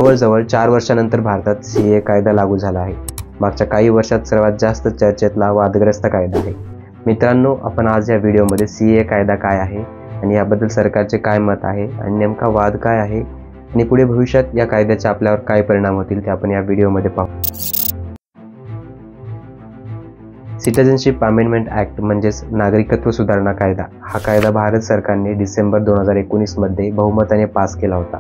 जवळजवळ 4 वर्षानंतर भारतात CAA कायदा लागू झाला आहे. मागच्या काही वर्षात सर्वात जास्त चर्चेतला वादग्रस्त कायदा आहे. मित्रांनो, आपण आज या व्हिडिओमध्ये CAA कायदा काय आहे आणि याबद्दल सरकारचे काय मत आहे आणि नेमका वाद काय आहे आणि पुढे भविष्यात या कायद्याचे आपल्यावर काय परिणाम होतील ते आपण या व्हिडिओमध्ये पाहू. सिटिझनशिप अमेंडमेंट ॲक्ट म्हणजेच नागरिकत्व सुधारणा कायदा. हा कायदा भारत सरकारने डिसेंबर 2019 मध्ये बहुमताने पास केला होता.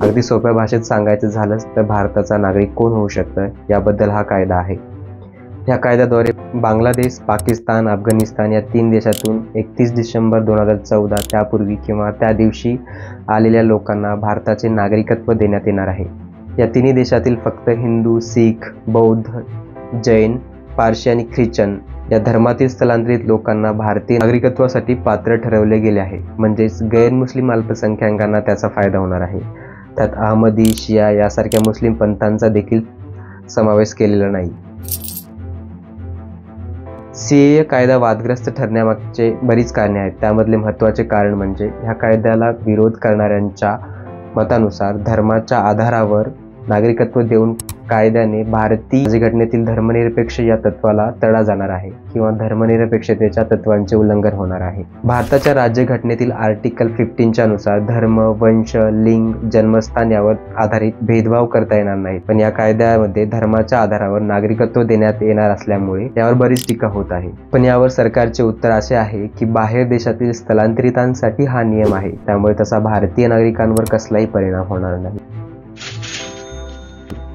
अगदी सोप्या भाषेत सांगायचं झालंच तर भारताचा नागरिक कोण होऊ शकतं याबद्दल हा कायदा आहे. या कायद्याद्वारे बांगलादेश, पाकिस्तान, अफगाणिस्तान या 3 देशातून 31 डिसेंबर 2014 त्यापूर्वी किंवा त्या दिवशी आलेल्या लोकांना भारताचे नागरिकत्व देण्यात येणार आहे. या तिन्ही देशातील फक्त हिंदू, शीख, बौद्ध, जैन, पारशी आणि ख्रिश्चन या धर्मातील स्थलांतरित लोकांना भारतीय नागरिकत्वासाठी पात्र ठरवले गेले आहे. म्हणजेच गैरमुस्लिम अल्पसंख्याकांना त्याचा फायदा होणार आहे. त्यात अहमदी, शिया यासारख्या मुस्लिम पंथांचा देखील समावेश केलेला नाही. CAA कायदा वादग्रस्त ठरण्यामागचे बरीच कारणे आहेत. त्यामधले महत्त्वाचे कारण म्हणजे ह्या कायद्याला विरोध करणाऱ्यांच्या मतानुसार धर्माच्या आधारावर नागरिकत्व देऊन कायद्याने भारतीय राज्यघटनेतील धर्मनिरपेक्ष या तत्वाला तडा जाणार आहे किंवा धर्मनिरपेक्षतेच्या तत्वांचे उल्लंघन होणार आहे. भारताच्या राज्यघटनेतील आर्टिकल 15 नुसार धर्म, वंश, लिंग, जन्मस्थान यावर आधारित भेदभाव करता येणार नाही. पण या कायद्यामध्ये धर्माच्या आधारावर नागरिकत्व देण्यात येणार असल्यामुळे यावर बरीच टीका होत आहे. पण यावर सरकारचे उत्तर असे आहे की बाहेर देशातील स्थलांतरितांसाठी हा नियम आहे, त्यामुळे तसा भारतीय नागरिकांवर कसलाही परिणाम होणार नाही.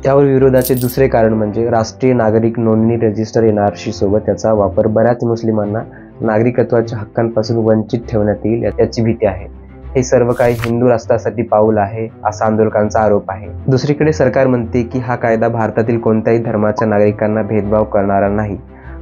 त्यावर विरोधाचे दुसरे कारण म्हणजे राष्ट्रीय नागरिक नोंदणी रजिस्टर NRC सोबत त्याचा वापर बऱ्याच मुस्लिमांना नागरिकत्वाच्या हक्कांपासून वंचित ठेवण्यात येईल याची भीती आहे. हे सर्व काही हिंदू राष्ट्रासाठी पाऊल आहे असा आंदोलकांचा आरोप आहे. दुसरीकडे सरकार म्हणते की हा कायदा भारतातील कोणत्याही धर्माच्या नागरिकांना भेदभाव करणारा नाही,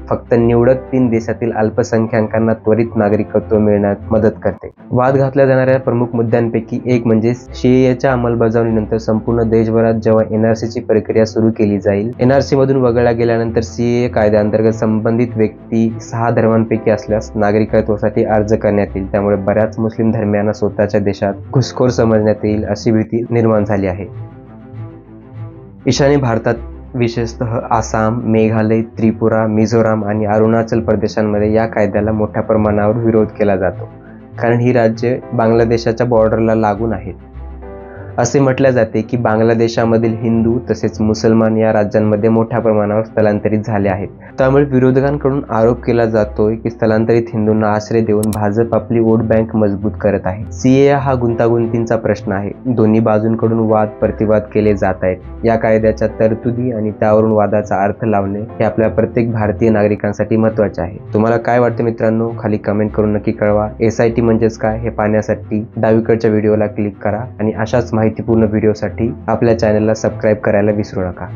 फक्त निवडक 3 देशातील अल्पसंख्याकांना त्वरित नागरिकत्व मिळण्यात मदत करते. वाद घातल्या जाणाऱ्या प्रमुख मुद्द्यांपैकी एक म्हणजे CAAच्या अंमलबजावणीनंतर संपूर्ण देशभरात जेव्हा NRCची प्रक्रिया सुरू केली जाईल. NRC मधून वगळल्या गेल्यानंतर CAA कायद्याअंतर्गत संबंधित व्यक्ती 6 धर्मांपैकी असल्यास नागरिकत्वासाठी अर्ज करण्यात येईल. त्यामुळे बऱ्याच मुस्लिम धर्मियांना स्वतःच्या देशात घुसखोर समजण्यात येईल अशी भीती निर्माण झाली आहे. ईशान्य भारतात विशेषतः आसाम, मेघालय, त्रिपुरा, मिझोराम आणि अरुणाचल प्रदेशांमध्ये या कायद्याला मोठ्या प्रमाणावर विरोध केला जातो, कारण ही राज्ये बांगलादेशाच्या बॉर्डरला लागून आहेत. असे म्हटले जाते की बांगलादेशामधील हिंदू तसेच मुसलमान या राज्यांमध्ये मोठ्या प्रमाणावर स्थलांतरित झाले आहेत. त्यामुळे विरोधकांकडून आरोप केला जातोय की स्थलांतरित हिंदूंना आश्रय देऊन भाजप आपली वोट बँक मजबूत करत आहे. CAA हा गुंतागुंतीचा प्रश्न आहे. दोन्ही बाजूंकडून वाद प्रतिवाद केले जात आहेत. या कायद्याच्या तरतुदी आणि त्यावरून वादाचा अर्थ लावणे हे आपल्या प्रत्येक भारतीय नागरिकांसाठी महत्त्वाचे आहे. तुम्हाला काय वाटते मित्रांनो? खाली कमेंट करून नक्की कळवा. SIT म्हणजेच काय हे पाहण्यासाठी डावीकडच्या व्हिडिओला क्लिक करा आणि अशाच माहितीपूर्ण व्हिडिओसाठी आपल्या चॅनलला सबस्क्राईब करायला विसरू नका.